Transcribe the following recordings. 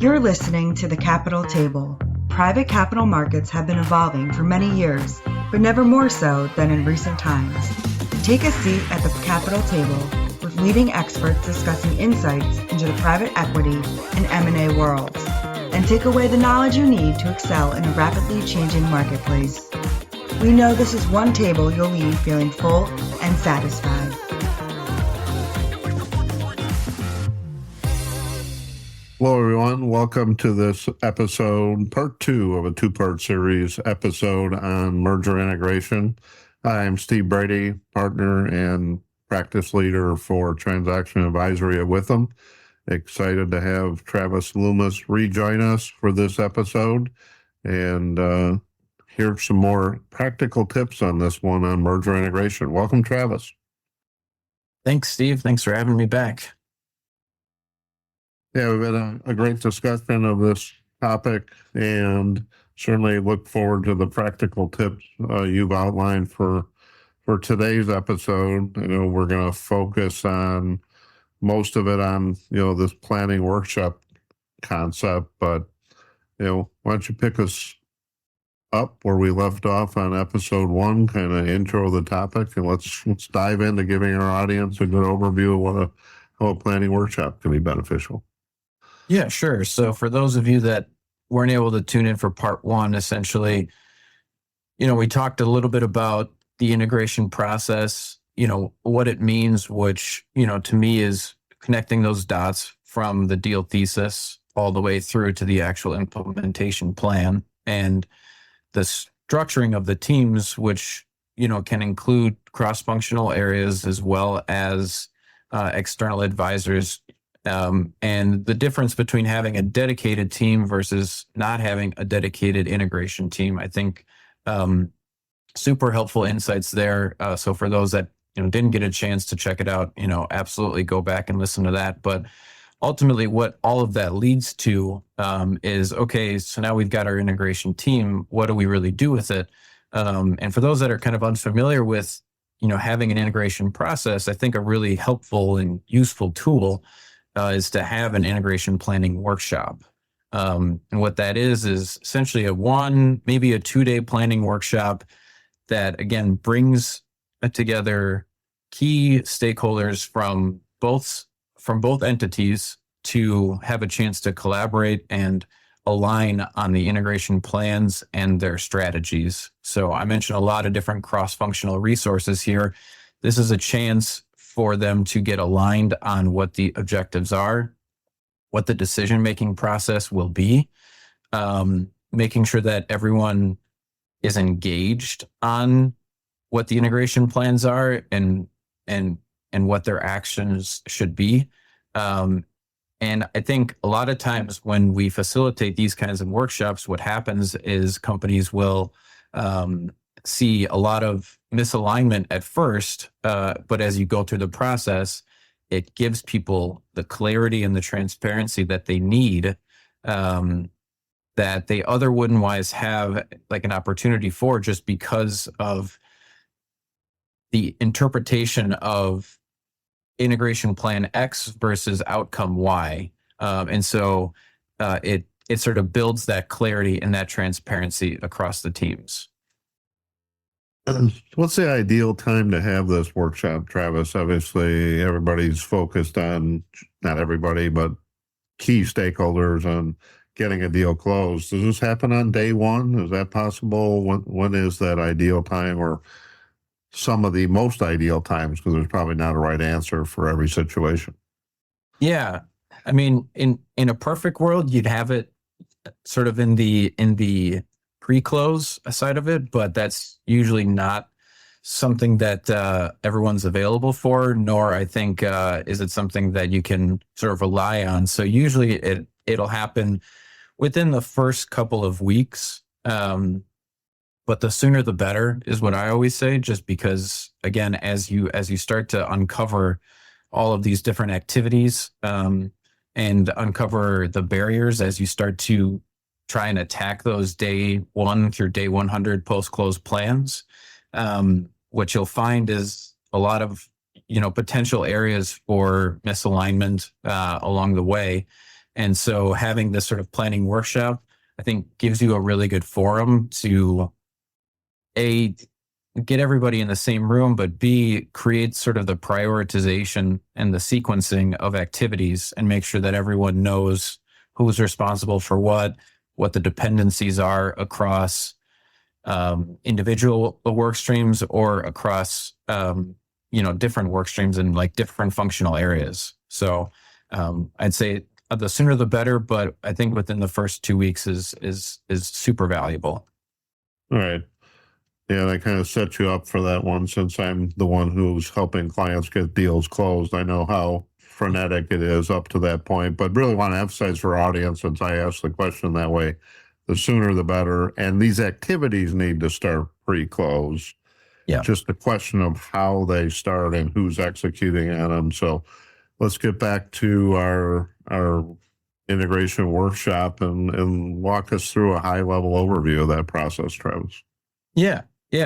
You're listening to The Capital Table. Private capital markets have been evolving for many years, but never more so than in recent times. Take a seat at the Capital Table with leading experts discussing insights into the private equity and M&A worlds, and take away the knowledge you need to excel in a rapidly changing marketplace. We know this is one table you'll leave feeling full and satisfied. Hello, everyone. Welcome to this episode, part 2 of a 2-part series episode on merger integration. I'm Steve Brady, partner and practice leader for transaction advisory at Withum. Excited to have Travis Loomis rejoin us for this episode and hear some more practical tips on this one on merger integration. Welcome, Travis. Thanks, Steve. Thanks for having me back. Yeah, we've had a great discussion of this topic and certainly look forward to the practical tips you've outlined for today's episode. We're going to focus on most of it on, this planning workshop concept, but, why don't you pick us up where we left off on episode 1, kind of intro the topic, and let's dive into giving our audience a good overview of how a planning workshop can be beneficial. Yeah, sure. So for those of you that weren't able to tune in for part 1, essentially, we talked a little bit about the integration process, what it means, which, to me is connecting those dots from the deal thesis all the way through to the actual implementation plan, and the structuring of the teams, which, can include cross-functional areas as well as external advisors. And the difference between having a dedicated team versus not having a dedicated integration team, I think, super helpful insights there. So for those that didn't get a chance to check it out, absolutely go back and listen to that. But ultimately, what all of that leads to is, okay, so now we've got our integration team. What do we really do with it? And for those that are kind of unfamiliar with, having an integration process, I think a really helpful and useful tool is to have an integration planning workshop. And what that is essentially maybe a 2-day planning workshop that, again, brings together key stakeholders from both entities to have a chance to collaborate and align on the integration plans and their strategies. So I mentioned a lot of different cross-functional resources here. This is a chance for them to get aligned on what the objectives are, what the decision-making process will be, making sure that everyone is engaged on what the integration plans are and what their actions should be. And I think a lot of times when we facilitate these kinds of workshops, what happens is companies will see a lot of misalignment at first, but as you go through the process, it gives people the clarity and the transparency that they need, that they otherwise have like an opportunity for, just because of the interpretation of integration plan X versus outcome Y. And so it sort of builds that clarity and that transparency across the teams. What's the ideal time to have this workshop, Travis? Obviously, everybody's focused on, not everybody, but key stakeholders on getting a deal closed. Does this happen on day 1? Is that possible? When is that ideal time, or some of the most ideal times? Because there's probably not a right answer for every situation. Yeah. I mean, in a perfect world, you'd have it sort of in the pre-close side of it, but that's usually not something that everyone's available for, nor I think is it something that you can sort of rely on. So usually it'll happen within the first couple of weeks, but the sooner the better is what I always say, just because, again, as you start to uncover all of these different activities and uncover the barriers as you start to try and attack those day 1 through day 100 post-close plans, what you'll find is a lot of potential areas for misalignment along the way. And so having this sort of planning workshop, I think, gives you a really good forum to get everybody in the same room, but B, create sort of the prioritization and the sequencing of activities and make sure that everyone knows who's responsible for what the dependencies are across individual work streams or across different work streams and like different functional areas. So I'd say the sooner the better, but I think within the first 2 weeks is super valuable. All right. Yeah, that kind of sets you up for that one, since I'm the one who's helping clients get deals closed. I know how frenetic it is up to that point, but really want to emphasize for our audience, since I asked the question that way, the sooner the better. And these activities need to start pre-close. Yeah. Just a question of how they start and who's executing on them. So let's get back to our integration workshop and walk us through a high level overview of that process, Travis. Yeah.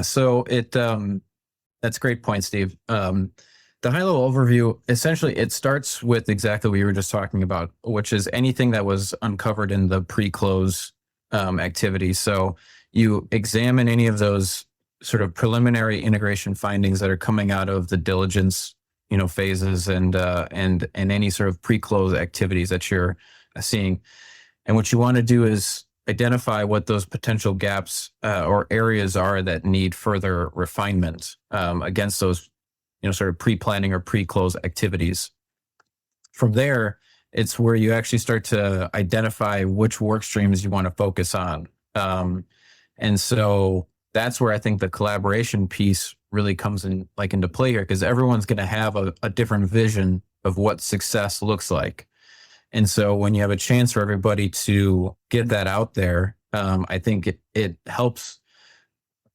So that's a great point, Steve. The high level overview, essentially, it starts with exactly what you were just talking about, which is anything that was uncovered in the pre-close activity. So you examine any of those sort of preliminary integration findings that are coming out of the diligence, phases and any sort of pre-close activities that you're seeing. And what you want to do is identify what those potential gaps or areas are that need further refinement against those, sort of pre-planning or pre-close activities. From there, it's where you actually start to identify which work streams you want to focus on. And so that's where I think the collaboration piece really comes into play here, because everyone's going to have a different vision of what success looks like. And so when you have a chance for everybody to get that out there, I think it helps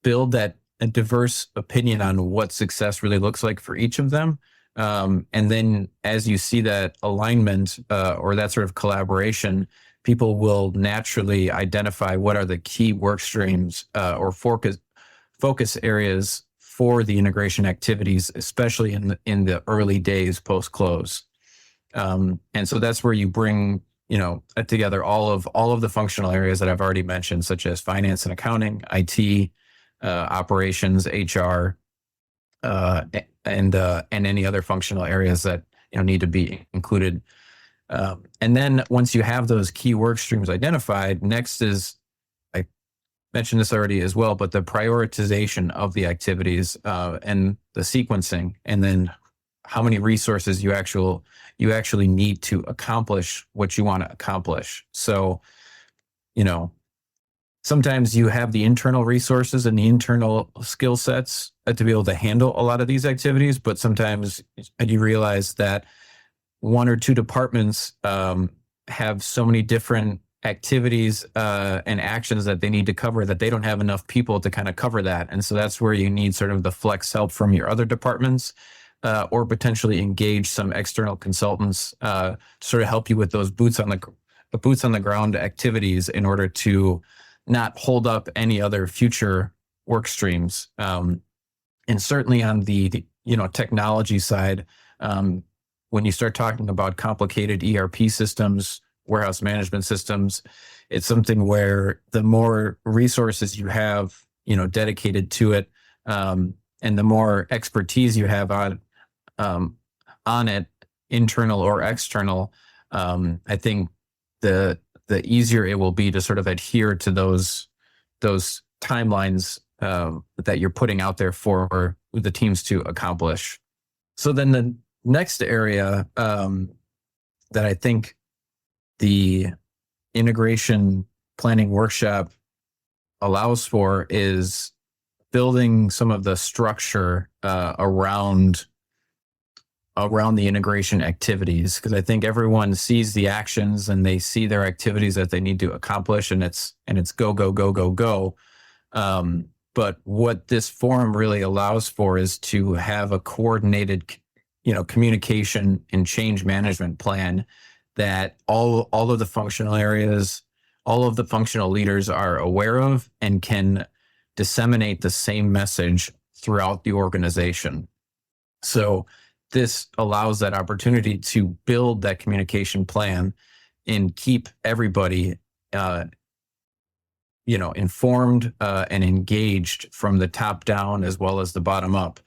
build a diverse opinion on what success really looks like for each of them. And then as you see that alignment or that sort of collaboration, people will naturally identify what are the key work streams or focus areas for the integration activities, especially in the early days post-close. And so that's where you bring, together all of the functional areas that I've already mentioned, such as finance and accounting, IT, operations, HR, and any other functional areas that need to be included. And then once you have those key work streams identified, next is, I mentioned this already as well, but the prioritization of the activities and the sequencing, and then how many resources you actually need to accomplish what you want to accomplish. So, sometimes you have the internal resources and the internal skill sets to be able to handle a lot of these activities, but sometimes you realize that one or two departments have so many different activities and actions that they need to cover that they don't have enough people to kind of cover that. And so that's where you need sort of the flex help from your other departments or potentially engage some external consultants to sort of help you with those boots on the ground activities in order to not hold up any other future work streams. And certainly on the technology side, when you start talking about complicated ERP systems, warehouse management systems, it's something where the more resources you have, dedicated to it, and the more expertise you have on it, internal or external, I think the easier it will be to sort of adhere to those timelines that you're putting out there for the teams to accomplish. So then the next area that I think the integration planning workshop allows for is building some of the structure around the integration activities, because I think everyone sees the actions and they see their activities that they need to accomplish, and it's go, go, go, go, go. But what this forum really allows for is to have a coordinated, communication and change management plan that all of the functional areas, all of the functional leaders are aware of and can disseminate the same message throughout the organization. So this allows that opportunity to build that communication plan and keep everybody, informed and engaged from the top down as well as the bottom up.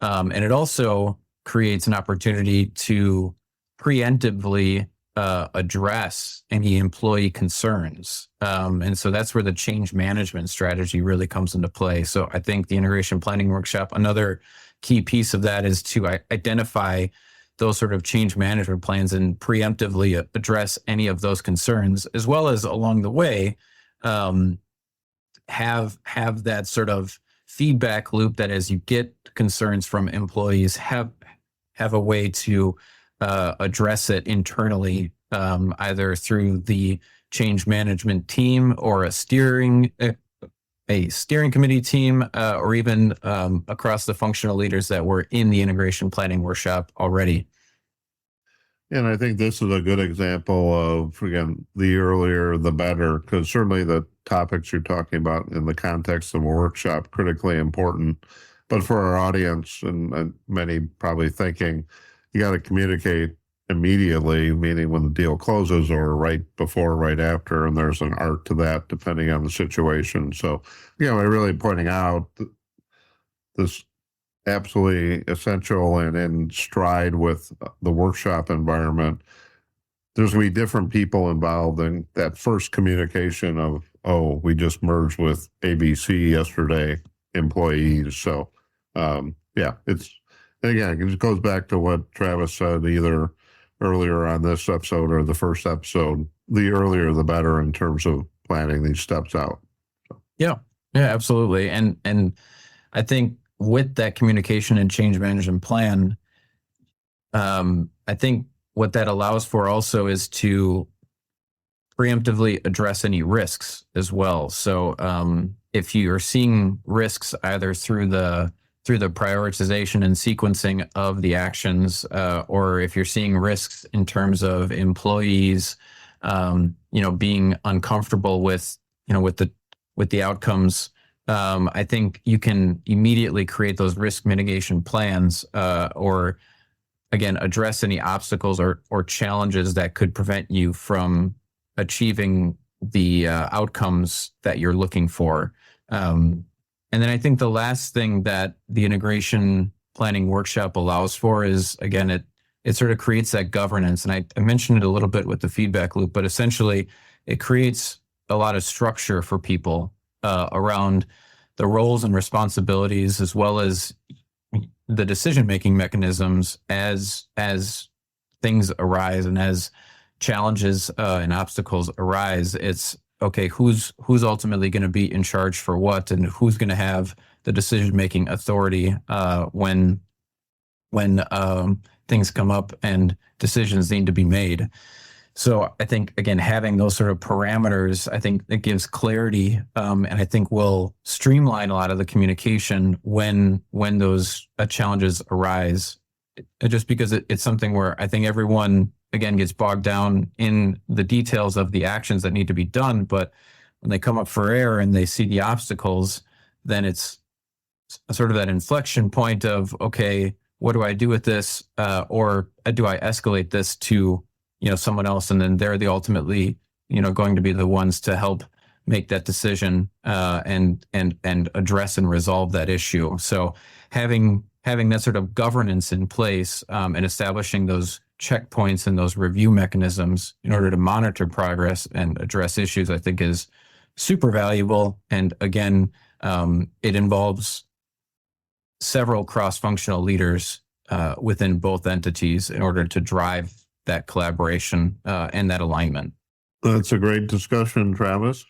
And it also creates an opportunity to preemptively address any employee concerns. And so that's where the change management strategy really comes into play. So I think the integration planning workshop, another key piece of that is to identify those sort of change management plans and preemptively address any of those concerns, as well as along the way, have that sort of feedback loop that as you get concerns from employees, have a way to address it internally, either through the change management team or a steering committee team, or even across the functional leaders that were in the integration planning workshop already. And I think this is a good example of, again, the earlier, the better, because certainly the topics you're talking about in the context of a workshop, critically important. But for our audience, and many probably thinking, you got to communicate immediately, meaning when the deal closes or right before, right after, and there's an art to that depending on the situation. So, we're really pointing out this absolutely essential and in stride with the workshop environment. There's going to be different people involved in that first communication of, oh, we just merged with ABC yesterday employees. So, it just goes back to what Travis said either earlier on this episode or the first episode. The earlier, the better in terms of planning these steps out. So. Yeah, absolutely. And I think with that communication and change management plan, I think what that allows for also is to preemptively address any risks as well. So if you are seeing risks either through the prioritization and sequencing of the actions, or if you're seeing risks in terms of employees, being uncomfortable with the outcomes, I think you can immediately create those risk mitigation plans, or again, address any obstacles or challenges that could prevent you from achieving the outcomes that you're looking for. And then I think the last thing that the integration planning workshop allows for is, again, it sort of creates that governance. And I mentioned it a little bit with the feedback loop, but essentially it creates a lot of structure for people around the roles and responsibilities, as well as the decision-making mechanisms as things arise and as challenges and obstacles arise. It's okay, who's ultimately going to be in charge for what, and who's going to have the decision-making authority when things come up and decisions need to be made. So I think, again, having those sort of parameters, I think it gives clarity, and I think will streamline a lot of the communication when those challenges arise. Just because it's something where I think everyone, again, gets bogged down in the details of the actions that need to be done. But when they come up for air and they see the obstacles, then it's sort of that inflection point of, okay, what do I do with this? Or do I escalate this to, someone else? And then they're ultimately, going to be the ones to help make that decision and address and resolve that issue. So having that sort of governance in place and establishing those checkpoints and those review mechanisms in order to monitor progress and address issues, I think is super valuable. And again, it involves several cross-functional leaders within both entities in order to drive that collaboration and that alignment. That's a great discussion, Travis.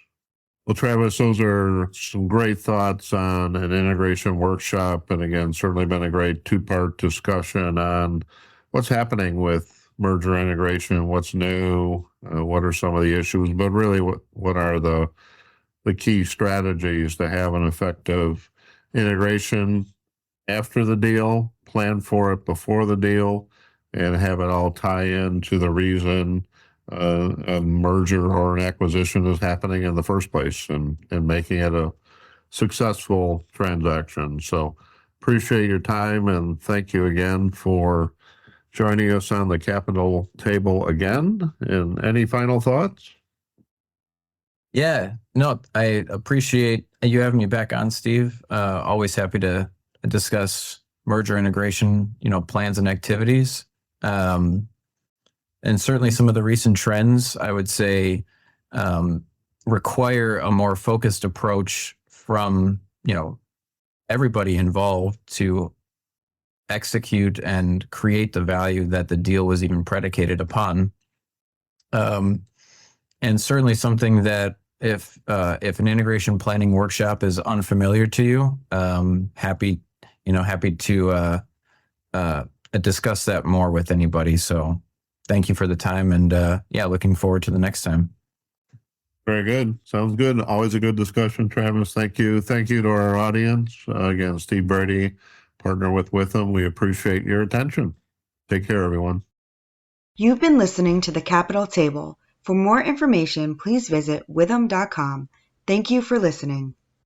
Well, Travis, those are some great thoughts on an integration workshop. And again, certainly been a great two-part discussion on what's happening with merger integration, what's new, what are some of the issues, but really what are the key strategies to have an effective integration after the deal, plan for it before the deal, and have it all tie in to the reason a merger or an acquisition is happening in the first place, and making it a successful transaction. So appreciate your time, and thank you again for joining us on the Capitol table again. And any final thoughts? Yeah, no, I appreciate you having me back on, Steve. Always happy to discuss merger integration, plans and activities. And certainly some of the recent trends, I would say, require a more focused approach from, everybody involved to execute and create the value that the deal was even predicated upon. And certainly something that if an integration planning workshop is unfamiliar to you, happy to discuss that more with anybody. So thank you for the time, and looking forward to the next time. Very good. Sounds good. Always a good discussion, Travis. Thank you. Thank you to our audience. Again, Steve Brady, partner with Witham. We appreciate your attention. Take care, everyone. You've been listening to the Capitol Table. For more information, please visit witham.com. Thank you for listening.